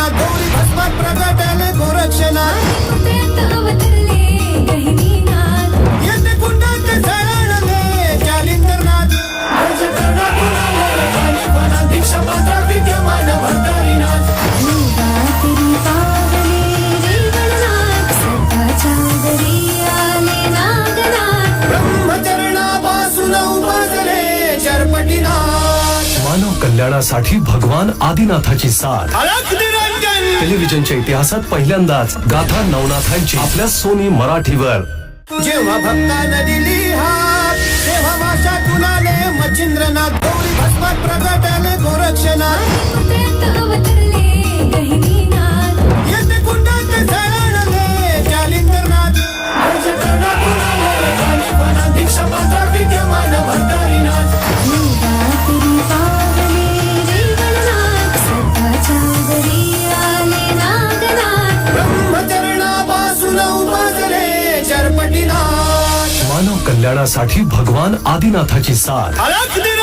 मच्छिंद्रनाथ गौरी भस्मात प्रगटले गोरक्षनाथ येते कुंडात झळाळले जालिंदरनाथ दीक्षा पात्र विद्यमान भंडारीनाथ ब्रह्मचरणापासून उपासले चरपटीनाथ मानव कल्याणासाठी भगवान आदिनाथाची साथ. अलख निरंजन टेलिव्हिजनच्या इतिहासात पहिल्यांदाच गाथा नवनाथांची आपल्या सोनी मराठीवर. जेव्हा भक्तानं दिली हात तेव्हा वाशातून आले मच्छिंद्रनाथ गौरी भस्मात प्रगटले गोरक्षनाथ येते कुंडात झळाळले जालिंदरनाथ दीक्षा पात्र विद्यमान भंडारीनाथ ब्रह्मचरणापासून उपासले चरपटीनाथ मानव कल्याणासाठी भगवान आदिनाथाची साथ. अलख निरंजन